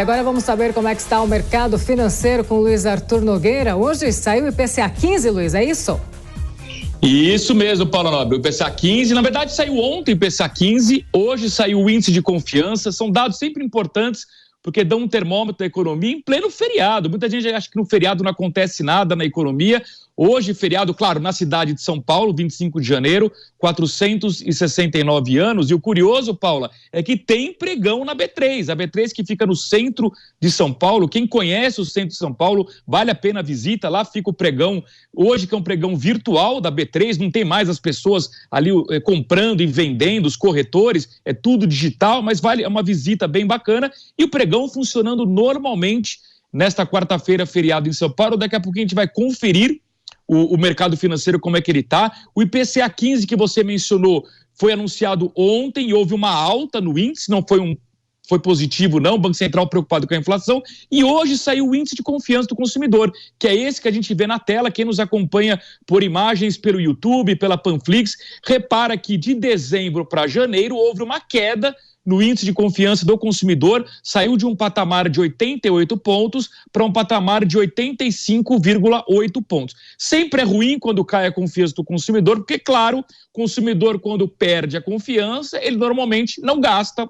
agora vamos saber como é que está o mercado financeiro com o Luiz Arthur Nogueira. Hoje saiu o IPCA 15, Luiz, é isso? Isso mesmo, Paulo Nobre, o IPCA 15, na verdade saiu ontem o IPCA 15, hoje saiu o índice de confiança, são dados sempre importantes porque dão um termômetro da economia em pleno feriado. Muita gente acha que no feriado não acontece nada na economia. Hoje, feriado, claro, na cidade de São Paulo, 25 de janeiro, 469 anos. E o curioso, Paula, é que tem pregão na B3. A B3 que fica no centro de São Paulo. Quem conhece o centro de São Paulo, vale a pena a visita. Lá fica o pregão, hoje que é um pregão virtual da B3, não tem mais as pessoas ali comprando e vendendo, os corretores, é tudo digital, mas é uma visita bem bacana. E o pregão funcionando normalmente nesta quarta-feira, feriado em São Paulo. Daqui a pouquinho a gente vai conferir o mercado financeiro, como é que ele está. O IPCA 15 que você mencionou foi anunciado ontem e houve uma alta no índice, não foi positivo não, o Banco Central preocupado com a inflação, e hoje saiu o índice de confiança do consumidor, que é esse que a gente vê na tela. Quem nos acompanha por imagens pelo YouTube, pela Panflix, repara que de dezembro para janeiro houve uma queda no índice de confiança do consumidor, saiu de um patamar de 88 pontos para um patamar de 85,8 pontos. Sempre é ruim quando cai a confiança do consumidor, porque, claro, o consumidor, quando perde a confiança, ele normalmente não gasta,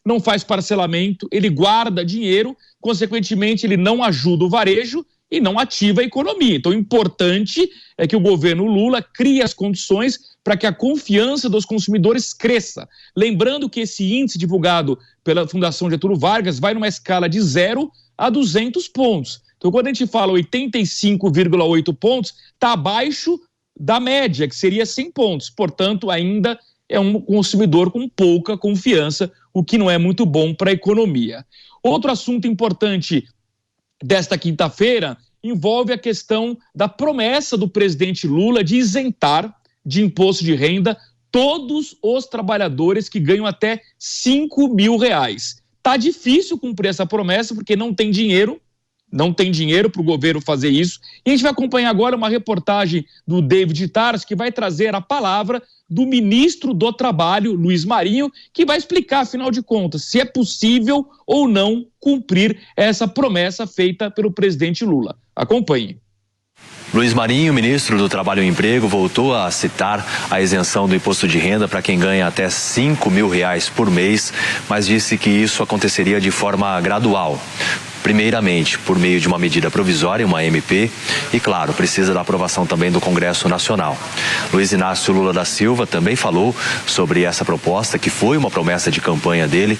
não faz parcelamento, ele guarda dinheiro, consequentemente, ele não ajuda o varejo e não ativa a economia. Então, o importante é que o governo Lula crie as condições para que a confiança dos consumidores cresça. Lembrando que esse índice divulgado pela Fundação Getúlio Vargas vai numa escala de 0 a 200 pontos. Então, quando a gente fala 85,8 pontos, está abaixo da média, que seria 100 pontos. Portanto, ainda é um consumidor com pouca confiança, o que não é muito bom para a economia. Outro assunto importante desta quinta-feira envolve a questão da promessa do presidente Lula de isentar de imposto de renda todos os trabalhadores que ganham até R$5.000. Tá difícil cumprir essa promessa porque não tem dinheiro para o governo fazer isso. E a gente vai acompanhar agora uma reportagem do David Tars, que vai trazer a palavra do ministro do Trabalho, Luiz Marinho, que vai explicar, afinal de contas, se é possível ou não cumprir essa promessa feita pelo presidente Lula. Acompanhe. Luiz Marinho, ministro do Trabalho e Emprego, voltou a citar a isenção do imposto de renda para quem ganha até R$5.000 por mês, mas disse que isso aconteceria de forma gradual. Primeiramente, por meio de uma medida provisória, uma MP, e, claro, precisa da aprovação também do Congresso Nacional. Luiz Inácio Lula da Silva também falou sobre essa proposta, que foi uma promessa de campanha dele,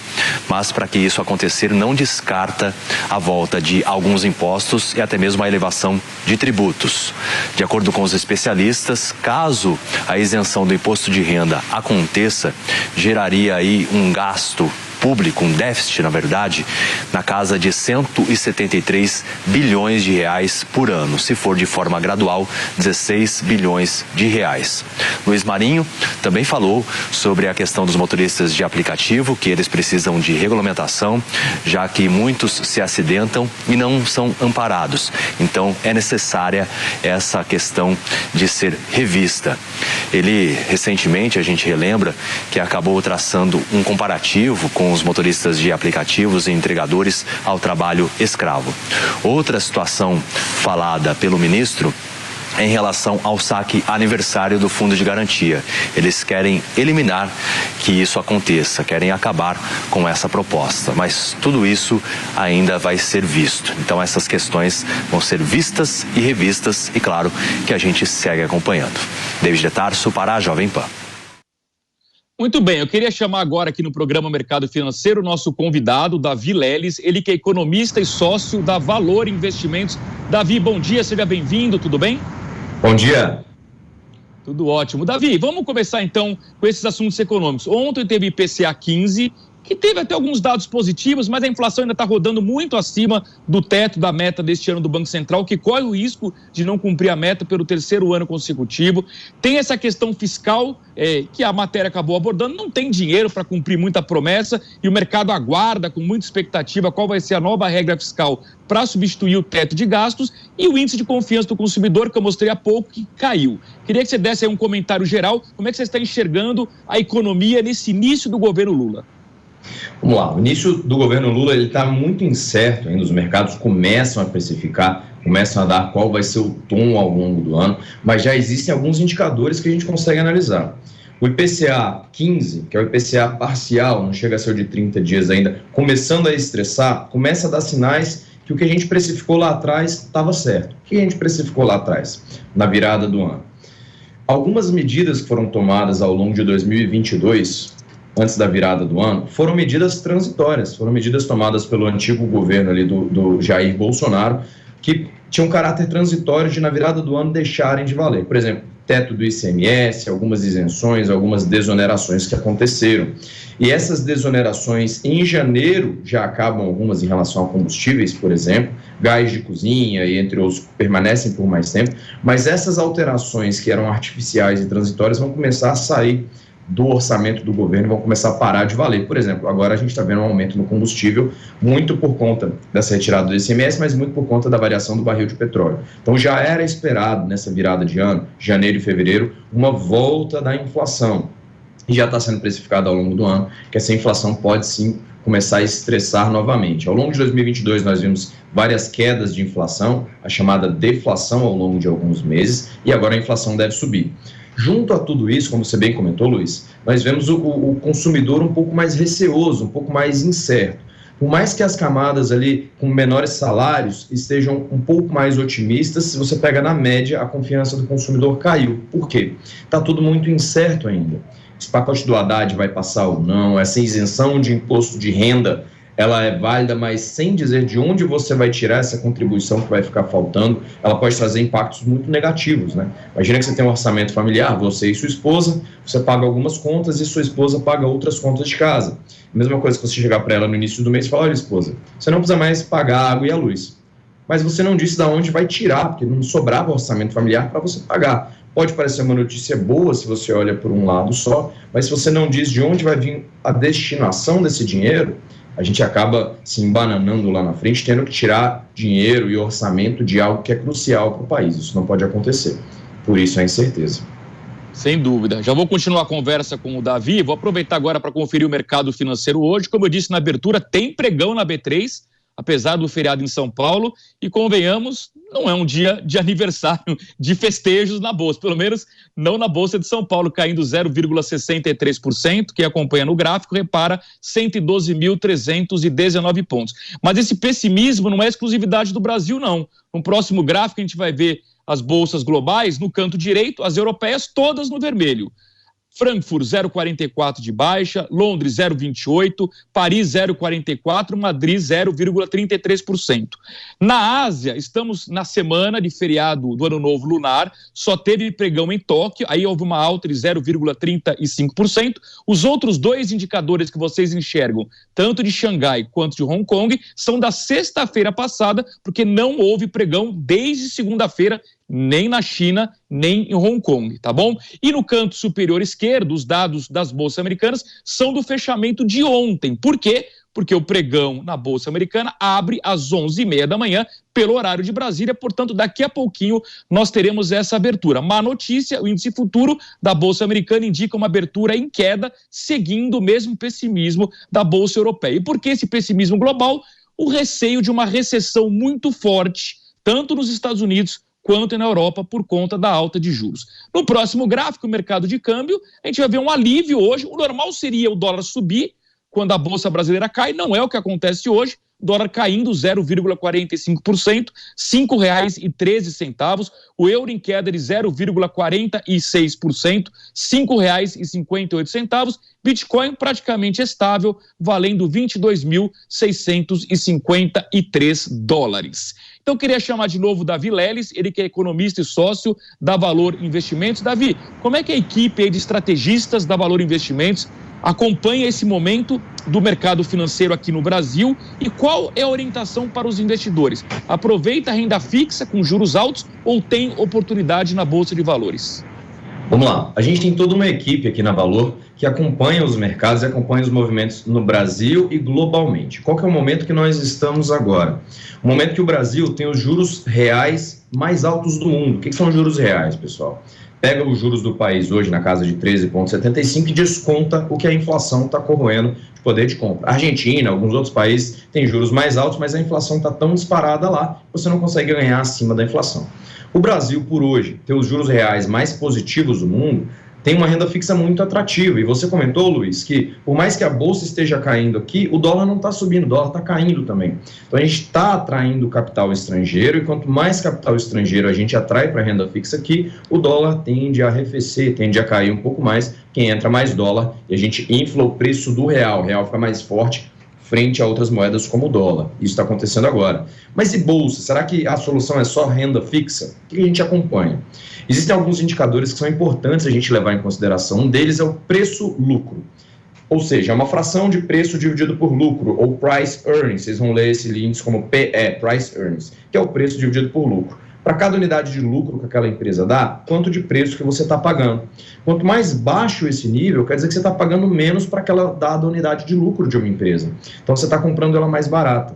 mas para que isso acontecer, não descarta a volta de alguns impostos e até mesmo a elevação de tributos. De acordo com os especialistas, caso a isenção do imposto de renda aconteça, geraria aí um gasto público, um déficit, na verdade, na casa de 173 bilhões de reais por ano. Se for de forma gradual, 16 bilhões de reais. Luiz Marinho também falou sobre a questão dos motoristas de aplicativo, que eles precisam de regulamentação, já que muitos se acidentam e não são amparados. Então, é necessária essa questão de ser revista. Ele, recentemente, a gente relembra que acabou traçando um comparativo com os motoristas de aplicativos e entregadores ao trabalho escravo. Outra situação falada pelo ministro é em relação ao saque aniversário do Fundo de Garantia. Eles querem eliminar que isso aconteça, querem acabar com essa proposta, mas tudo isso ainda vai ser visto. Então essas questões vão ser vistas e revistas e, claro, que a gente segue acompanhando. David de Tarso para a Jovem Pan. Muito bem, eu queria chamar agora aqui no programa Mercado Financeiro o nosso convidado, Davi Leles, ele que é economista e sócio da Valor Investimentos. Davi, bom dia, seja bem-vindo, tudo bem? Bom dia. Tudo ótimo. Davi, vamos começar então com esses assuntos econômicos. Ontem teve IPCA 15, que teve até alguns dados positivos, mas a inflação ainda está rodando muito acima do teto da meta deste ano do Banco Central, que corre o risco de não cumprir a meta pelo terceiro ano consecutivo. Tem essa questão fiscal, que a matéria acabou abordando, não tem dinheiro para cumprir muita promessa e o mercado aguarda com muita expectativa qual vai ser a nova regra fiscal para substituir o teto de gastos, e o índice de confiança do consumidor, que eu mostrei há pouco, que caiu. Queria que você desse aí um comentário geral, como é que você está enxergando a economia nesse início do governo Lula? Vamos lá, o início do governo Lula está muito incerto ainda, os mercados começam a precificar, começam a dar qual vai ser o tom ao longo do ano, mas já existem alguns indicadores que a gente consegue analisar. O IPCA 15, que é o IPCA parcial, não chega a ser o de 30 dias ainda, começando a estressar, começa a dar sinais que o que a gente precificou lá atrás estava certo. O que a gente precificou lá atrás, na virada do ano? Algumas medidas que foram tomadas ao longo de 2022, antes da virada do ano, foram medidas transitórias, foram medidas tomadas pelo antigo governo ali do Jair Bolsonaro, que tinham um caráter transitório de, na virada do ano, deixarem de valer. Por exemplo, teto do ICMS, algumas isenções, algumas desonerações que aconteceram. E essas desonerações, em janeiro, já acabam algumas em relação a combustíveis, por exemplo, gás de cozinha e entre outros permanecem por mais tempo, mas essas alterações que eram artificiais e transitórias vão começar a sair do orçamento do governo, vão começar a parar de valer. Por exemplo, agora a gente está vendo um aumento no combustível, muito por conta dessa retirada do ICMS, mas muito por conta da variação do barril de petróleo. Então já era esperado nessa virada de ano, janeiro e fevereiro, uma volta da inflação. E já está sendo precificado ao longo do ano que essa inflação pode sim começar a estressar novamente. Ao longo de 2022 nós vimos várias quedas de inflação, a chamada deflação ao longo de alguns meses, e agora a inflação deve subir. Junto a tudo isso, como você bem comentou, Luiz, nós vemos o consumidor um pouco mais receoso, um pouco mais incerto. Por mais que as camadas ali com menores salários estejam um pouco mais otimistas, se você pega na média, a confiança do consumidor caiu. Por quê? Está tudo muito incerto ainda. Esse pacote do Haddad vai passar ou não, essa isenção de imposto de renda, ela é válida, mas sem dizer de onde você vai tirar essa contribuição que vai ficar faltando, ela pode trazer impactos muito negativos, né? Imagina que você tem um orçamento familiar, você e sua esposa, você paga algumas contas e sua esposa paga outras contas de casa. Mesma coisa que você chegar para ela no início do mês e falar, olha, esposa, você não precisa mais pagar a água e a luz. Mas você não disse de onde vai tirar, porque não sobrava orçamento familiar para você pagar. Pode parecer uma notícia boa se você olha por um lado só, mas se você não diz de onde vai vir a destinação desse dinheiro, a gente acaba se embananando lá na frente, tendo que tirar dinheiro e orçamento de algo que é crucial para o país. Isso não pode acontecer. Por isso a incerteza. Sem dúvida. Já vou continuar a conversa com o Davi. Vou aproveitar agora para conferir o mercado financeiro hoje. Como eu disse na abertura, tem pregão na B3, apesar do feriado em São Paulo. E convenhamos, não é um dia de aniversário, de festejos na Bolsa. Pelo menos não na Bolsa de São Paulo, caindo 0,63%. Quem acompanha no gráfico repara 112.319 pontos. Mas esse pessimismo não é exclusividade do Brasil, não. No próximo gráfico a gente vai ver as bolsas globais, no canto direito, as europeias todas no vermelho. Frankfurt 0,44 de baixa, Londres 0,28, Paris 0,44, Madrid 0,33%. Na Ásia, estamos na semana de feriado do Ano Novo Lunar, só teve pregão em Tóquio, aí houve uma alta de 0,35%. Os outros dois indicadores que vocês enxergam, tanto de Xangai quanto de Hong Kong, são da sexta-feira passada, porque não houve pregão desde segunda-feira, nem na China, nem em Hong Kong, tá bom? E no canto superior esquerdo, os dados das bolsas americanas são do fechamento de ontem. Por quê? Porque o pregão na Bolsa Americana abre às 11h30 da manhã, pelo horário de Brasília, portanto, daqui a pouquinho nós teremos essa abertura. Má notícia, o índice futuro da Bolsa Americana indica uma abertura em queda, seguindo o mesmo pessimismo da Bolsa Europeia. E por que esse pessimismo global? O receio de uma recessão muito forte, tanto nos Estados Unidos quanto na Europa, por conta da alta de juros. No próximo gráfico, o mercado de câmbio, a gente vai ver um alívio hoje. O normal seria o dólar subir quando a Bolsa Brasileira cai, não é o que acontece hoje. Dólar caindo 0,45%, R$ 5,13. O euro em queda de 0,46%, R$ 5,58. Bitcoin praticamente estável, valendo 22.653 dólares. Então, queria chamar de novo o Davi Leles, ele que é economista e sócio da Valor Investimentos. Davi, como é que a equipe aí de estrategistas da Valor Investimentos acompanha esse momento do mercado financeiro aqui no Brasil e qual é a orientação para os investidores? Aproveita a renda fixa com juros altos ou tem oportunidade na Bolsa de Valores? Vamos lá, a gente tem toda uma equipe aqui na Valor que acompanha os mercados e acompanha os movimentos no Brasil e globalmente. Qual que é o momento que nós estamos agora? O momento que o Brasil tem os juros reais mais altos do mundo. O que são juros reais, pessoal? Pega os juros do país hoje na casa de 13,75 e desconta o que a inflação está corroendo de poder de compra. A Argentina, alguns outros países têm juros mais altos, mas a inflação está tão disparada lá, você não consegue ganhar acima da inflação. O Brasil, por hoje, ter os juros reais mais positivos do mundo, tem uma renda fixa muito atrativa. E você comentou, Luiz, que por mais que a bolsa esteja caindo aqui, o dólar não está subindo, o dólar está caindo também. Então a gente está atraindo capital estrangeiro, e quanto mais capital estrangeiro a gente atrai para a renda fixa aqui, o dólar tende a arrefecer, tende a cair um pouco mais, quem entra mais dólar, e a gente infla o preço do real, o real fica mais forte frente a outras moedas como o dólar. Isso está acontecendo agora. Mas e bolsa? Será que a solução é só renda fixa? O que a gente acompanha? Existem alguns indicadores que são importantes a gente levar em consideração. Um deles é o preço-lucro. Ou seja, é uma fração de preço dividido por lucro, ou price earnings. Vocês vão ler esse índice como PE, price earnings, que é o preço dividido por lucro. Para cada unidade de lucro que aquela empresa dá, quanto de preço que você está pagando. Quanto mais baixo esse nível, quer dizer que você está pagando menos para aquela dada unidade de lucro de uma empresa. Então, você está comprando ela mais barata.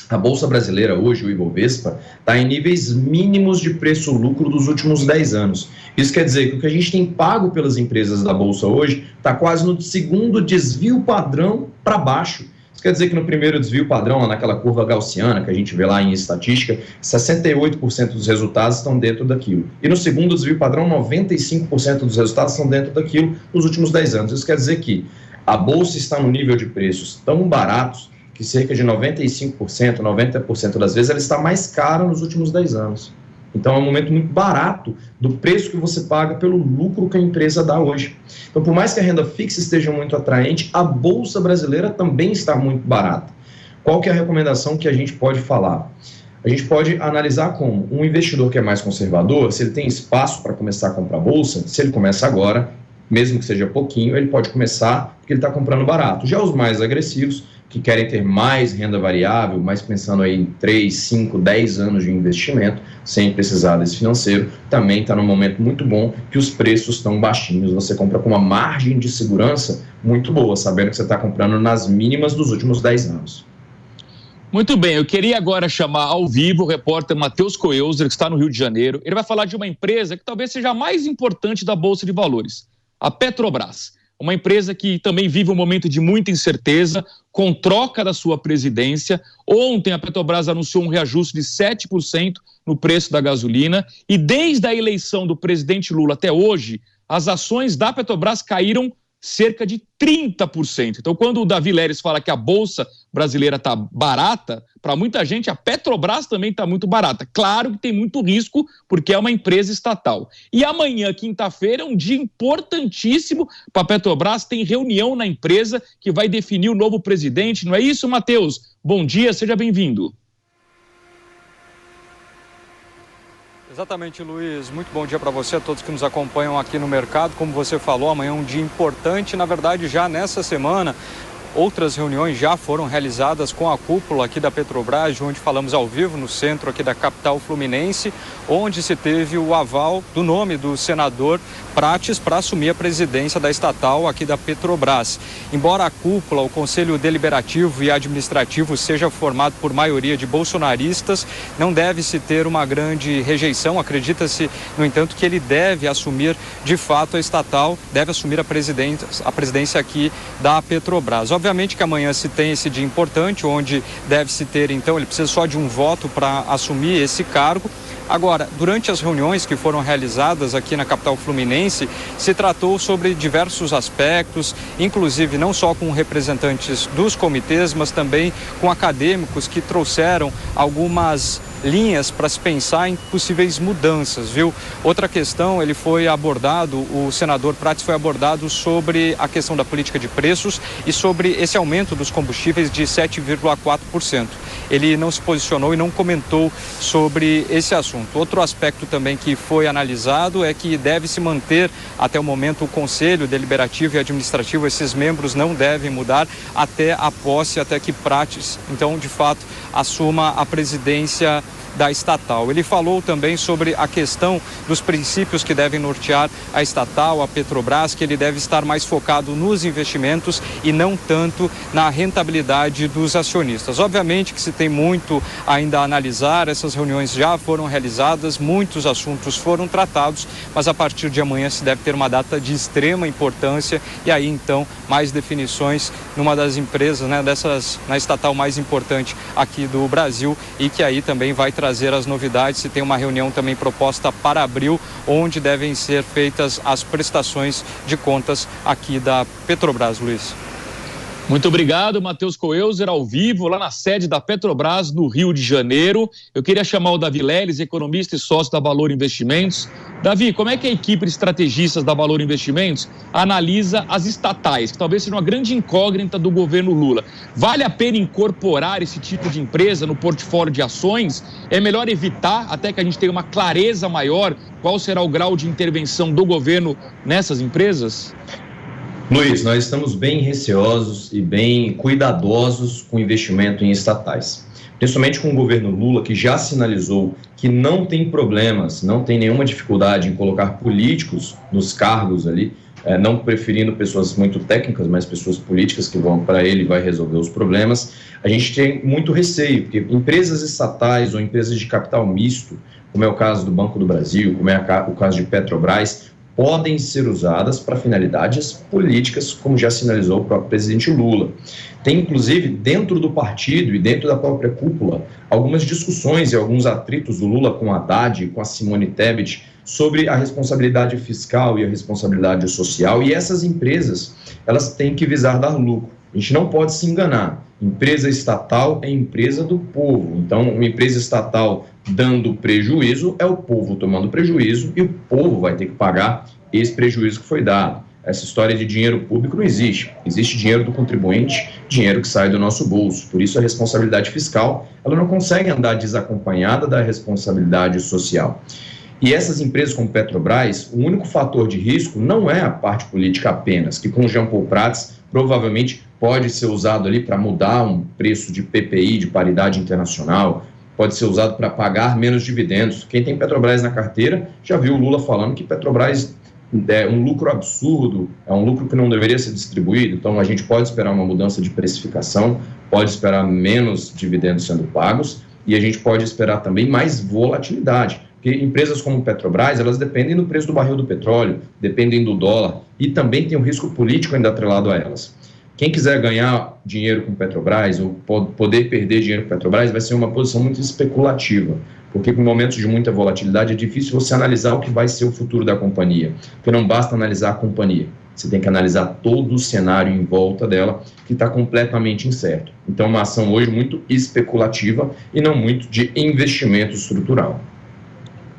A Bolsa Brasileira hoje, o Ibovespa, está em níveis mínimos de preço-lucro dos últimos 10 anos. Isso quer dizer que o que a gente tem pago pelas empresas da Bolsa hoje está quase no segundo desvio padrão para baixo. Isso quer dizer que no primeiro desvio padrão, lá naquela curva gaussiana que a gente vê lá em estatística, 68% dos resultados estão dentro daquilo. E no segundo desvio padrão, 95% dos resultados estão dentro daquilo nos últimos 10 anos. Isso quer dizer que a Bolsa está no nível de preços tão baratos que cerca de 95%, 90% das vezes ela está mais cara nos últimos 10 anos. Então é um momento muito barato do preço que você paga pelo lucro que a empresa dá hoje. Então, por mais que a renda fixa esteja muito atraente, a Bolsa Brasileira também está muito barata. Qual que é a recomendação que a gente pode falar? A gente pode analisar como um investidor que é mais conservador, se ele tem espaço para começar a comprar Bolsa, se ele começa agora, mesmo que seja pouquinho, ele pode começar porque ele está comprando barato. Já os mais agressivos, que querem ter mais renda variável, mas pensando aí em 3, 5, 10 anos de investimento, sem precisar desse financeiro, também está num momento muito bom que os preços estão baixinhos. Você compra com uma margem de segurança muito boa, sabendo que você está comprando nas mínimas dos últimos 10 anos. Muito bem, eu queria agora chamar ao vivo o repórter Matheus Coelzer, que está no Rio de Janeiro. Ele vai falar de uma empresa que talvez seja a mais importante da Bolsa de Valores, a Petrobras. Uma empresa que também vive um momento de muita incerteza, com troca da sua presidência. Ontem a Petrobras anunciou um reajuste de 7% no preço da gasolina e desde a eleição do presidente Lula até hoje, as ações da Petrobras caíram cerca de 30%. Então, quando o Davi Leres fala que a Bolsa Brasileira está barata, para muita gente a Petrobras também está muito barata. Claro que tem muito risco, porque é uma empresa estatal. E amanhã, quinta-feira, é um dia importantíssimo para a Petrobras. Tem reunião na empresa que vai definir o novo presidente. Não é isso, Matheus? Bom dia, seja bem-vindo. Exatamente, Luiz. Muito bom dia para você, a todos que nos acompanham aqui no mercado. Como você falou, amanhã é um dia importante. Na verdade, já nessa semana, outras reuniões já foram realizadas com a cúpula aqui da Petrobras, de onde falamos ao vivo, no centro aqui da capital fluminense, onde se teve o aval do nome do senador Prates para assumir a presidência da estatal aqui da Petrobras. Embora a cúpula, o Conselho Deliberativo e Administrativo seja formado por maioria de bolsonaristas, não deve-se ter uma grande rejeição. Acredita-se, no entanto, que ele deve assumir de fato a estatal, deve assumir a presidência aqui da Petrobras. Obviamente que amanhã se tem esse dia importante, onde deve-se ter, então, ele precisa só de um voto para assumir esse cargo. Agora, durante as reuniões que foram realizadas aqui na capital fluminense, se tratou sobre diversos aspectos, inclusive não só com representantes dos comitês, mas também com acadêmicos que trouxeram algumas linhas para se pensar em possíveis mudanças, viu? Outra questão, ele foi abordado, o senador Prates foi abordado sobre a questão da política de preços e sobre esse aumento dos combustíveis de 7,4%. Ele não se posicionou e não comentou sobre esse assunto. Outro aspecto também que foi analisado é que deve se manter até o momento o Conselho Deliberativo e Administrativo, esses membros não devem mudar até a posse, até que Prates, então, de fato, assuma a presidência da estatal. Ele falou também sobre a questão dos princípios que devem nortear a estatal, a Petrobras, que ele deve estar mais focado nos investimentos e não tanto na rentabilidade dos acionistas. Obviamente que se tem muito ainda a analisar, essas reuniões já foram realizadas, muitos assuntos foram tratados, mas a partir de amanhã se deve ter uma data de extrema importância e aí então mais definições numa das empresas, né, na estatal mais importante aqui do Brasil e que aí também vai trazer as novidades. Se tem uma reunião também proposta para abril, onde devem ser feitas as prestações de contas aqui da Petrobras, Luiz. Muito obrigado, Matheus Coelzer, ao vivo, lá na sede da Petrobras, no Rio de Janeiro. Eu queria chamar o Davi Leles, economista e sócio da Valor Investimentos. Davi, como é que a equipe de estrategistas da Valor Investimentos analisa as estatais, que talvez seja uma grande incógnita do governo Lula? Vale a pena incorporar esse tipo de empresa no portfólio de ações? É melhor evitar até que a gente tenha uma clareza maior qual será o grau de intervenção do governo nessas empresas? Luiz, nós estamos bem receosos e bem cuidadosos com o investimento em estatais. Principalmente com o governo Lula, que já sinalizou que não tem problemas, não tem nenhuma dificuldade em colocar políticos nos cargos ali, não preferindo pessoas muito técnicas, mas pessoas políticas que vão para ele e vai resolver os problemas. A gente tem muito receio, porque empresas estatais ou empresas de capital misto, como é o caso do Banco do Brasil, como é o caso de Petrobras, podem ser usadas para finalidades políticas, como já sinalizou o próprio presidente Lula. Tem, inclusive, dentro do partido e dentro da própria cúpula, algumas discussões e alguns atritos do Lula com a Haddad e com a Simone Tebet sobre a responsabilidade fiscal e a responsabilidade social, e essas empresas, elas têm que visar dar lucro. A gente não pode se enganar. Empresa estatal é empresa do povo. Então, uma empresa estatal dando prejuízo é o povo tomando prejuízo e o povo vai ter que pagar esse prejuízo que foi dado. Essa história de dinheiro público não existe. Existe dinheiro do contribuinte, dinheiro que sai do nosso bolso. Por isso, a responsabilidade fiscal, ela não consegue andar desacompanhada da responsabilidade social. E essas empresas como Petrobras, o único fator de risco não é a parte política apenas, que com o Jean Paul Prats provavelmente pode ser usado ali para mudar um preço de PPI, de paridade internacional, pode ser usado para pagar menos dividendos. Quem tem Petrobras na carteira já viu o Lula falando que Petrobras é um lucro absurdo, é um lucro que não deveria ser distribuído, então a gente pode esperar uma mudança de precificação, pode esperar menos dividendos sendo pagos e a gente pode esperar também mais volatilidade. Porque empresas como Petrobras, elas dependem do preço do barril do petróleo, dependem do dólar e também tem um risco político ainda atrelado a elas. Quem quiser ganhar dinheiro com Petrobras ou poder perder dinheiro com Petrobras vai ser uma posição muito especulativa, porque com momentos de muita volatilidade é difícil você analisar o que vai ser o futuro da companhia, porque não basta analisar a companhia, você tem que analisar todo o cenário em volta dela, que está completamente incerto. Então, uma ação hoje muito especulativa e não muito de investimento estrutural.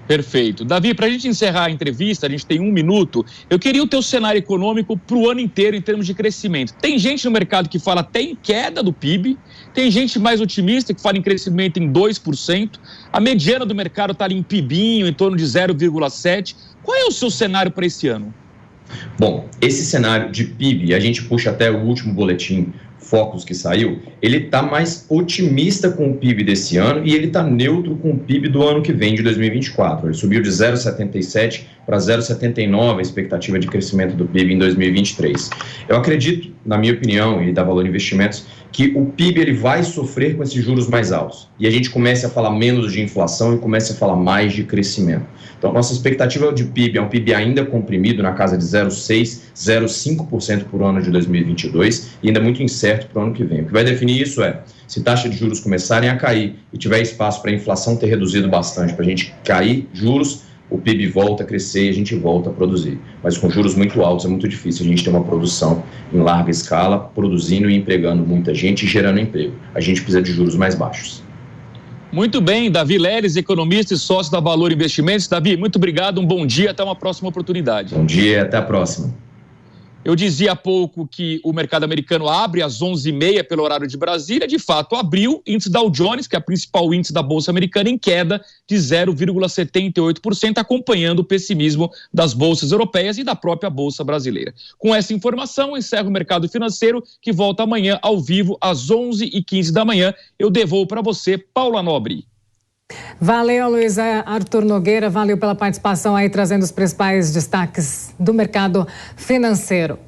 Perfeito. Davi, para a gente encerrar a entrevista, a gente tem 1 minuto, eu queria o teu cenário econômico para o ano inteiro em termos de crescimento. Tem gente no mercado que fala até em queda do PIB, tem gente mais otimista que fala em crescimento em 2%, a mediana do mercado está ali em PIBinho, em torno de 0,7%. Qual é o seu cenário para esse ano? Bom, esse cenário de PIB, a gente puxa até o último boletim Focus que saiu, ele está mais otimista com o PIB desse ano e ele está neutro com o PIB do ano que vem, de 2024. Ele subiu de 0,77 para 0,79 a expectativa de crescimento do PIB em 2023. Eu acredito, na minha opinião e da Valor Investimentos, que o PIB ele vai sofrer com esses juros mais altos e a gente comece a falar menos de inflação e comece a falar mais de crescimento. Então, nossa expectativa de PIB é um PIB ainda comprimido na casa de 0,6%, 0,5% por ano de 2022 e ainda muito incerto para o ano que vem. O que vai definir isso é, se taxas de juros começarem a cair e tiver espaço para a inflação ter reduzido bastante, para a gente cair juros, o PIB volta a crescer e a gente volta a produzir. Mas com juros muito altos é muito difícil a gente ter uma produção em larga escala, produzindo e empregando muita gente e gerando emprego. A gente precisa de juros mais baixos. Muito bem, Davi Leles, economista e sócio da Valor Investimentos. Davi, muito obrigado, um bom dia, até uma próxima oportunidade. Bom dia, até a próxima. Eu dizia há pouco que o mercado americano abre às 11h30 pelo horário de Brasília. De fato, abriu. Índice Dow Jones, que é o principal índice da Bolsa Americana, em queda de 0,78%, acompanhando o pessimismo das bolsas europeias e da própria Bolsa brasileira. Com essa informação, eu encerro o mercado financeiro, que volta amanhã ao vivo às 11h15 da manhã. Eu devolvo para você, Paula Nobre. Valeu, Luiz Arthur Nogueira, valeu pela participação aí, trazendo os principais destaques do mercado financeiro.